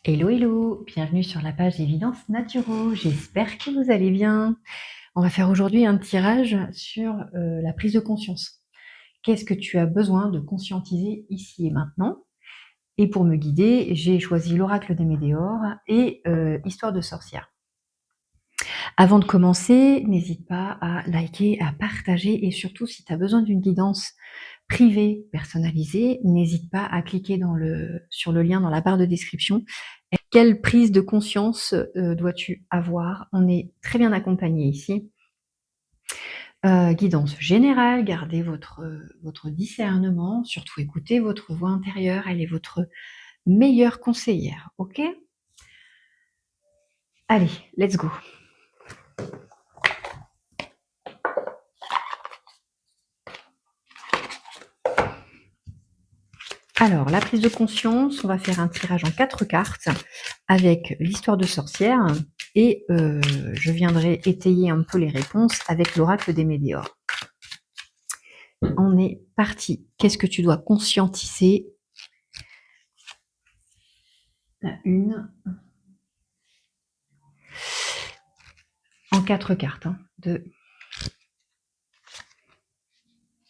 Hello, hello, bienvenue sur la page Évidence Naturo. J'espère que vous allez bien. On va faire aujourd'hui un tirage sur la prise de conscience. Qu'est-ce que tu as besoin de conscientiser ici et maintenant? Et pour me guider, j'ai choisi l'oracle des Médéors et Histoire de sorcière. Avant de commencer, n'hésite pas à liker, à partager et surtout si tu as besoin d'une guidance privée, personnalisée, n'hésite pas à cliquer sur le lien dans la barre de description. Quelle prise de conscience dois-tu avoir? On est très bien accompagné ici. Guidance générale, gardez votre discernement, surtout écoutez votre voix intérieure, elle est votre meilleure conseillère, ok? Allez, let's go. Alors, la prise de conscience, on va faire un tirage en 4 cartes avec l'histoire de sorcière et je viendrai étayer un peu les réponses avec l'oracle des Médéors. On est parti. Qu'est-ce que tu dois conscientiser? La une. En 4 cartes. 2,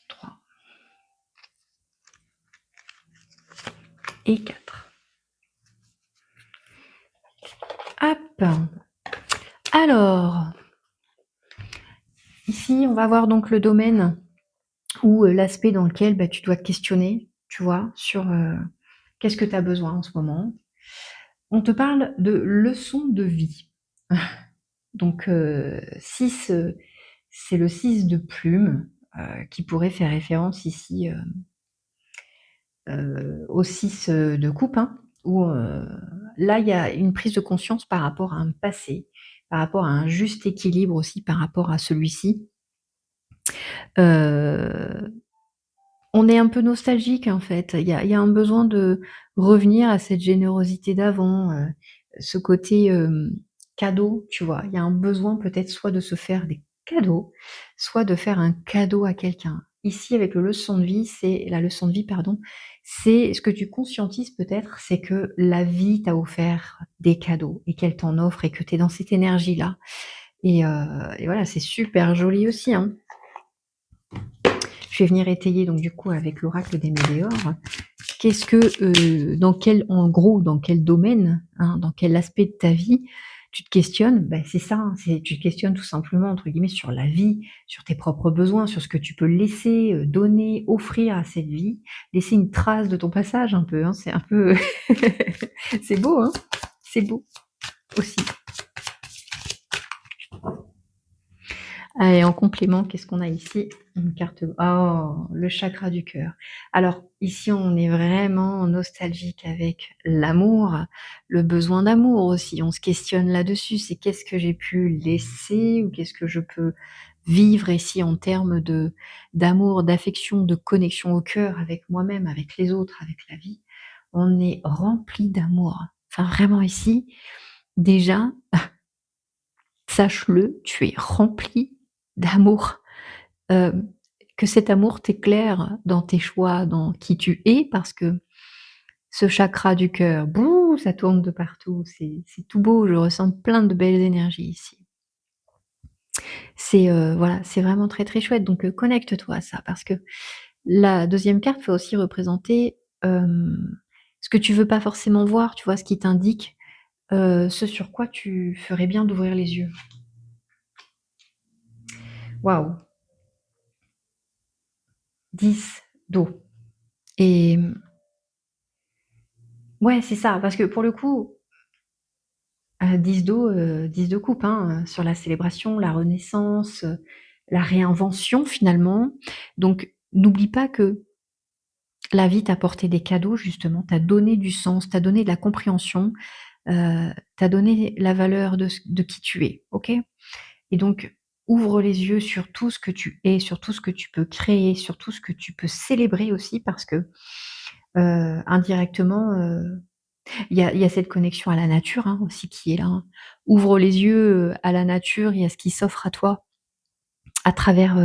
3 et 4. Hop. Alors, ici, on va voir donc le domaine ou l'aspect dans lequel tu dois te questionner, tu vois, sur qu'est-ce que tu as besoin en ce moment. On te parle de leçons de vie. Donc, 6, c'est le 6 de plume qui pourrait faire référence ici au 6 de coupe, où là, il y a une prise de conscience par rapport à un passé, par rapport à un juste équilibre aussi par rapport à celui-ci. On est un peu nostalgique en fait. Il y a un besoin de revenir à cette générosité d'avant, ce côté, cadeau, tu vois? Il y a un besoin peut-être soit de se faire des cadeaux, soit de faire un cadeau à quelqu'un. Ici avec le leçon de vie, c'est la leçon de vie pardon, c'est ce que tu conscientises peut-être, c'est que la vie t'a offert des cadeaux et qu'elle t'en offre et que tu es dans cette énergie-là et voilà, c'est super joli aussi, hein. Je vais venir étayer donc du coup avec l'oracle des Médéors. Qu'est-ce que, dans quel domaine, dans quel aspect de ta vie tu te questionnes? C'est ça, tu te questionnes tout simplement entre guillemets sur la vie, sur tes propres besoins, sur ce que tu peux laisser, donner, offrir à cette vie, laisser une trace de ton passage un peu, c'est un peu c'est beau, c'est beau aussi. Et en complément, qu'est-ce qu'on a ici? Une carte, oh, le chakra du cœur. Alors ici, on est vraiment nostalgique avec l'amour, le besoin d'amour aussi. On se questionne là-dessus. C'est qu'est-ce que j'ai pu laisser ou qu'est-ce que je peux vivre ici en termes d'amour, d'affection, de connexion au cœur avec moi-même, avec les autres, avec la vie. On est rempli d'amour. Enfin, vraiment ici, déjà, sache-le, tu es rempli d'amour. Hem, que cet amour t'éclaire dans tes choix, dans qui tu es, parce que ce chakra du cœur, bouh, ça tourne de partout, c'est tout beau, je ressens plein de belles énergies ici. C'est, voilà, c'est vraiment très, très chouette, donc connecte-toi à ça parce que la deuxième carte peut aussi représenter, ce que tu veux pas forcément voir, tu vois? Ce qui t'indique, ce sur quoi tu ferais bien d'ouvrir les yeux. Waouh! 10 d'eau et ouais, c'est ça, parce que pour le coup, 10 d'eau, 10 de coupe, sur la célébration, la renaissance, la réinvention finalement. Donc n'oublie pas que la vie t'a apporté des cadeaux justement, t'a donné du sens, t'a donné de la compréhension, t'a donné la valeur de qui tu es, OK? Et donc ouvre les yeux sur tout ce que tu es, sur tout ce que tu peux créer, sur tout ce que tu peux célébrer aussi parce que, indirectement, il y a cette connexion à la nature, aussi qui est là, hein. Ouvre les yeux, à la nature et à ce qui s'offre à toi à travers,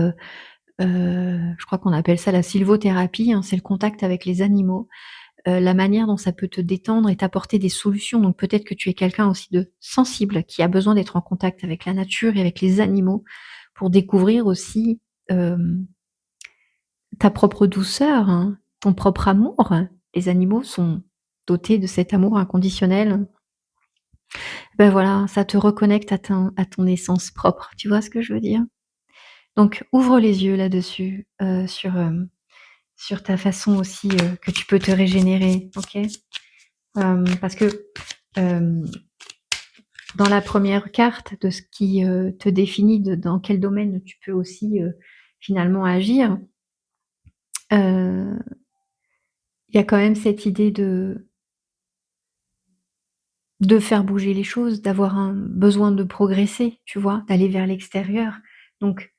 je crois qu'on appelle ça la sylvothérapie, c'est le contact avec les animaux. la manière dont ça peut te détendre et t'apporter des solutions. Donc peut-être que tu es quelqu'un aussi de sensible, qui a besoin d'être en contact avec la nature et avec les animaux pour découvrir aussi, hem, ta propre douceur, hein, ton propre amour. Les animaux sont dotés de cet amour inconditionnel. Ben voilà, ça te reconnecte à ton essence propre. Tu vois ce que je veux dire? Donc ouvre les yeux là-dessus, sur ta façon aussi, que tu peux te régénérer, OK? Parce que, hem, dans la première carte de ce qui, te définit, de dans quel domaine tu peux aussi, finalement agir, il y a quand même cette idée de faire bouger les choses, d'avoir un besoin de progresser, tu vois? D'aller vers l'extérieur. Donc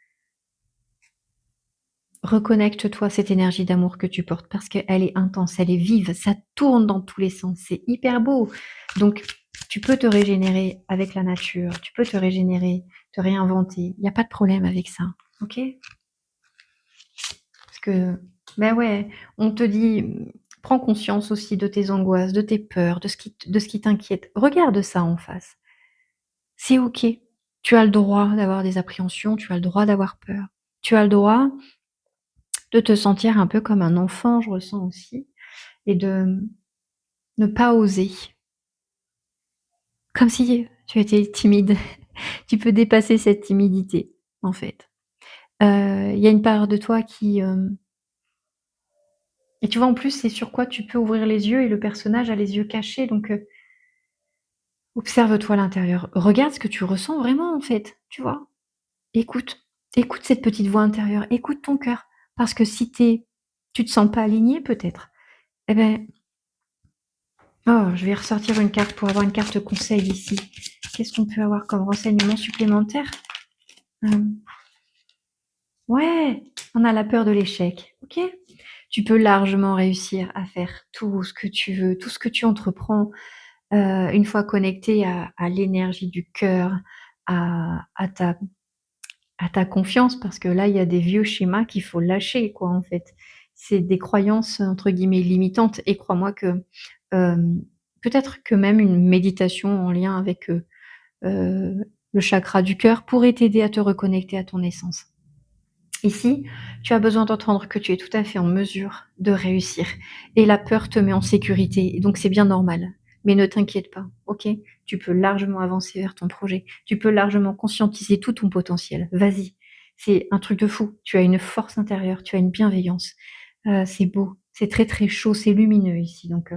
reconnecte-toi à cette énergie d'amour que tu portes parce qu'elle est intense, elle est vive, ça tourne dans tous les sens, c'est hyper beau. Donc tu peux te régénérer avec la nature, tu peux te régénérer, te réinventer. Il y a pas de problème avec ça, OK? Parce que ben ouais, on te dit, prends conscience aussi de tes angoisses, de tes peurs, de ce qui t'inquiète. Regarde ça en face. C'est OK. Tu as le droit d'avoir des appréhensions, tu as le droit d'avoir peur. Tu as le droit de te sentir un peu comme un enfant, je ressens aussi, et de ne pas oser. Comme si tu étais timide. Tu peux dépasser cette timidité, en fait. Il y a une part de toi qui, et tu vois, en plus, c'est sur quoi tu peux ouvrir les yeux et le personnage a les yeux cachés, donc observe-toi à l'intérieur. Regarde ce que tu ressens vraiment, en fait, tu vois? Écoute, écoute cette petite voix intérieure, écoute ton cœur, parce que si tu te sens pas aligné peut-être, eh beh, oh, je vais ressortir une carte pour avoir une carte conseil ici. Qu'est-ce qu'on peut avoir comme renseignement supplémentaire? Hem, ouais, on a la peur de l'échec, OK? Tu peux largement réussir à faire tout ce que tu veux, tout ce que tu entreprends, une fois connecté à l'énergie du cœur, à ta confiance, parce que là, il y a des vieux schémas qu'il faut lâcher, quoi, en fait. C'est des croyances, entre guillemets, «limitantes», et crois-moi que, hem, peut-être que même une méditation en lien avec, le chakra du cœur pourrait t'aider à te reconnecter à ton essence. Ici, tu as besoin d'entendre que tu es tout à fait en mesure de réussir et la peur te met en sécurité, et donc c'est bien normal. Mais ne t'inquiète pas, OK? Tu peux largement avancer vers ton projet. Tu peux largement conscientiser tout ton potentiel. Vas-y, c'est un truc de fou. Tu as une force intérieure, tu as une bienveillance. C'est beau, c'est très, très chaud, c'est lumineux ici, donc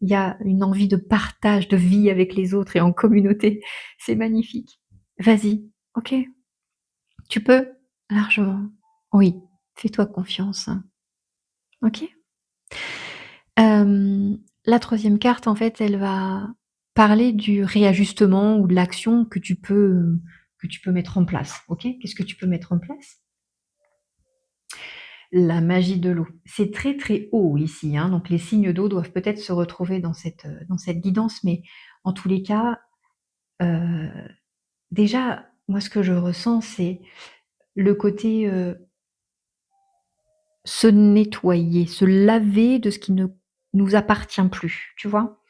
il y a une envie de partage, de vie avec les autres et en communauté. C'est magnifique. Vas-y, OK? Tu peux largement. Oui, fais-toi confiance, OK? La troisième carte, en fait, elle va parler du réajustement ou de l'action que tu peux mettre en place, OK? Qu'est-ce que tu peux mettre en place? La magie de l'eau. C'est très, très haut ici, hein, donc les signes d'eau doivent peut-être se retrouver dans cette guidance, mais en tous les cas, heu, déjà, moi, ce que je ressens, c'est le côté, se nettoyer, se laver de ce qui ne nous appartient plus, tu vois?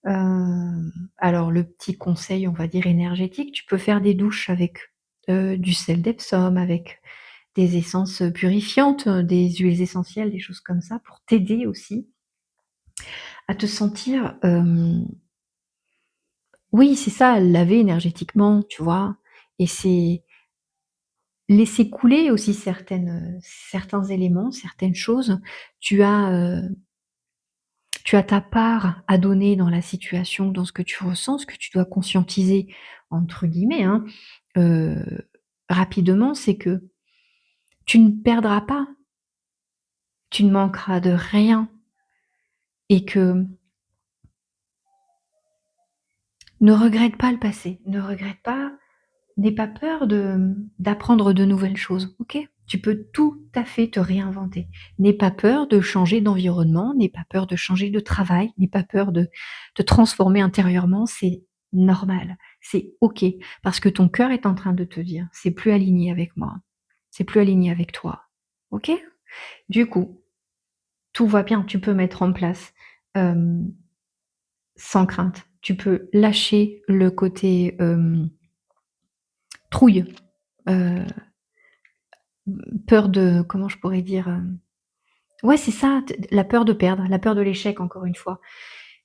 Alors le petit conseil, on va dire énergétique, tu peux faire des douches avec, du sel d'Epsom, avec des essences, purifiantes, des huiles essentielles, des choses comme ça pour t'aider aussi à te sentir, oui, c'est ça, laver énergétiquement, tu vois? Et c'est laisser couler aussi certains éléments, certaines choses. Tu as, tu as ta part à donner dans la situation, dans ce que tu ressens, ce que tu dois «conscientiser» entre guillemets, hein, heu, rapidement, c'est que tu ne perdras pas, tu ne manqueras de rien, et que ne regrette pas le passé, ne regrette pas, n'aie pas peur d'apprendre de nouvelles choses, OK? Tu peux tout à fait te réinventer. N'aie pas peur de changer d'environnement, n'aie pas peur de changer de travail, n'aie pas peur de te transformer intérieurement, c'est normal, c'est OK. Parce que ton cœur est en train de te dire: «C'est plus aligné avec moi, c'est plus aligné avec toi». OK? Du coup, tout va bien. Tu peux mettre en place, hem, sans crainte. Tu peux lâcher le côté, trouille, heu, peur de comment je pourrais dire? Ouais, c'est ça, t la peur de perdre, la peur de l'échec encore une fois.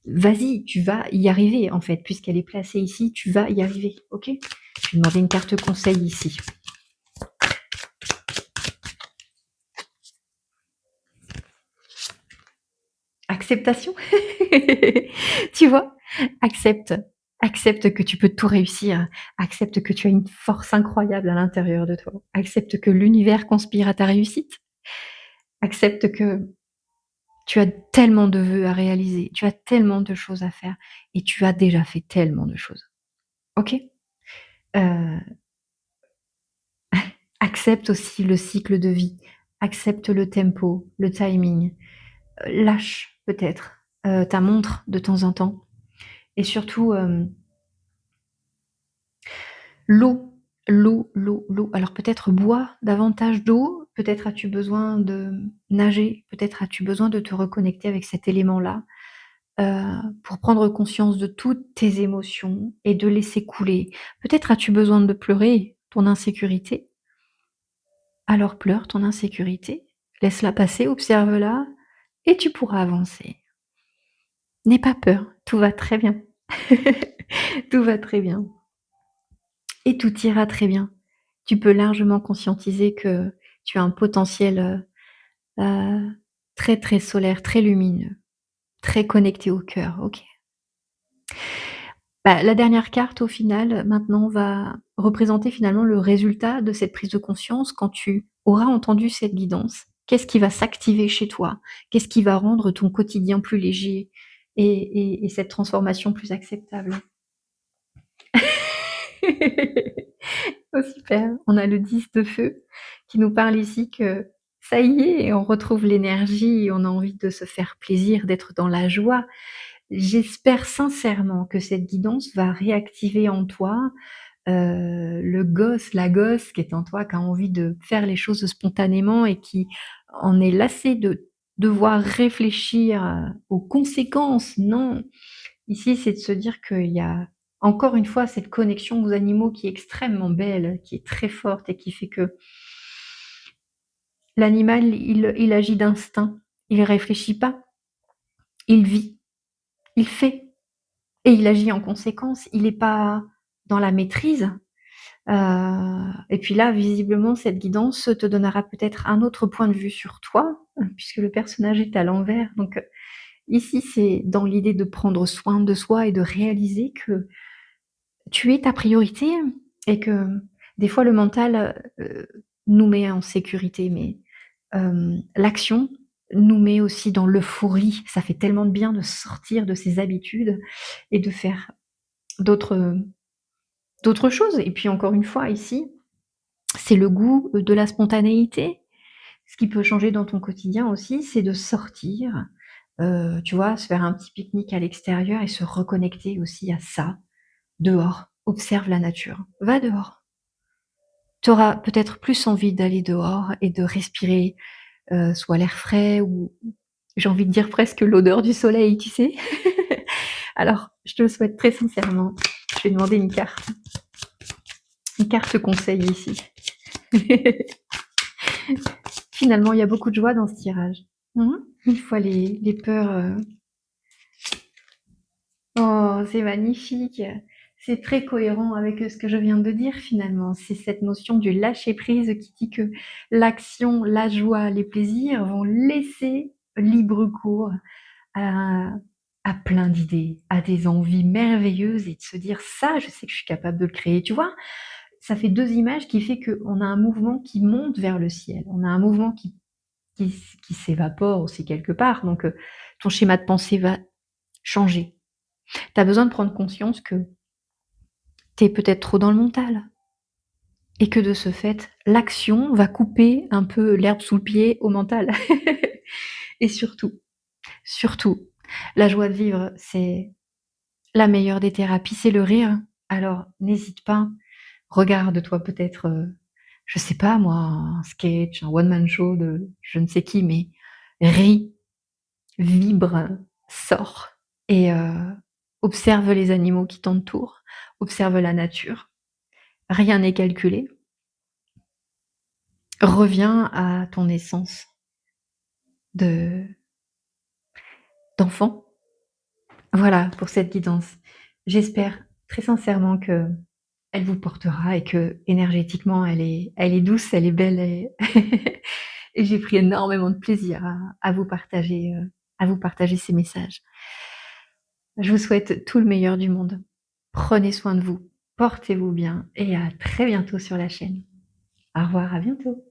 Vas-y, tu vas y arriver en fait, puisqu'elle est placée ici, tu vas y arriver, OK? Je vais demander une carte conseil ici. Acceptation? Tu vois? Accepte, accepte que tu peux tout réussir, accepte que tu as une force incroyable à l'intérieur de toi, accepte que l'univers conspire à ta réussite, accepte que tu as tellement de vœux à réaliser, tu as tellement de choses à faire et tu as déjà fait tellement de choses, OK? Heu, Accepte aussi le cycle de vie, accepte le tempo, le timing, lâche peut-être, ta montre de temps en temps et surtout, l'eau. Alors peut-être bois davantage d'eau, peut-être as-tu besoin de nager, peut-être as-tu besoin de te reconnecter avec cet élément-là, pour prendre conscience de toutes tes émotions et de laisser couler. Peut-être as-tu besoin de pleurer ton insécurité, alors pleure ton insécurité, laisse-la passer, observe-la et tu pourras avancer. N'aie pas peur, tout va très bien. Tout va très bien et tout ira très bien. Tu peux largement conscientiser que tu as un potentiel, très, très solaire, très lumineux, très connecté au cœur, OK? Bah, la dernière carte au final, maintenant va représenter finalement le résultat de cette prise de conscience quand tu auras entendu cette guidance. Qu'est-ce qui va s'activer chez toi? Qu'est-ce qui va rendre ton quotidien plus léger et cette transformation plus acceptable? Oh super, on a le 10 de feu qui nous parle ici que ça y est, on retrouve l'énergie, on a envie de se faire plaisir, d'être dans la joie. J'espère sincèrement que cette guidance va réactiver en toi, le gosse, la gosse qui est en toi, qui a envie de faire les choses spontanément et qui en est lassé de devoir réfléchir, aux conséquences. Non, ici, c'est de se dire qu'il y a encore une fois cette connexion aux animaux qui est extrêmement belle, qui est très forte et qui fait que l'animal, il agit d'instinct, il réfléchit pas, il vit, il fait et il agit en conséquence. Il est pas dans la maîtrise, et puis là, visiblement, cette guidance te donnera peut-être un autre point de vue sur toi, puisque le personnage est à l'envers. Donc, ici, c'est dans l'idée de prendre soin de soi et de réaliser que tu es ta priorité et que des fois le mental, nous met en sécurité, mais l'action nous met aussi dans l'euphorie. Ça fait tellement de bien de sortir de ses habitudes et de faire d'autres, d'autres choses et puis encore une fois ici, c'est le goût, de la spontanéité. Ce qui peut changer dans ton quotidien aussi, c'est de sortir, tu vois? Se faire un petit pique-nique à l'extérieur et se reconnecter aussi à ça, dehors. Observe la nature. Va dehors. Tu auras peut-être plus envie d'aller dehors et de respirer, soit l'air frais ou j'ai envie de dire presque l'odeur du soleil, tu sais? Alors, je te le souhaite très sincèrement. Je vais demander une carte conseil ici. Finalement, il y a beaucoup de joie dans ce tirage. Mmh. Une fois les peurs, oh, c'est magnifique! C'est très cohérent avec, ce que je viens de dire finalement. C'est cette notion du lâcher prise qui dit que l'action, la joie, les plaisirs vont laisser libre cours à plein d'idées, à des envies merveilleuses et de se dire: «Ça, je sais que je suis capable de le créer». Tu vois? Ça fait 2 images qui fait qu'on a un mouvement qui monte vers le ciel. On a un mouvement qui s'évapore aussi quelque part donc ton schéma de pensée va changer. Tu as besoin de prendre conscience que tu es peut-être trop dans le mental et que de ce fait, l'action va couper un peu l'herbe sous le pied au mental. Et surtout, surtout, la joie de vivre, c'est la meilleure des thérapies, c'est le rire. Alors n'hésite pas, regarde-toi peut-être, je sais pas moi, un sketch, un one man show de je ne sais qui, mais ris, vibre, sors et observe les animaux qui t'entourent, observe la nature. Rien n'est calculé. Reviens à ton essence de d'enfant. Voilà pour cette guidance. J'espère très sincèrement qu'elle vous portera et que énergétiquement elle est douce, elle est belle et et j'ai pris énormément de plaisir à vous partager ces messages. Je vous souhaite tout le meilleur du monde. Prenez soin de vous, portez-vous bien et à très bientôt sur la chaîne. Au revoir, à bientôt.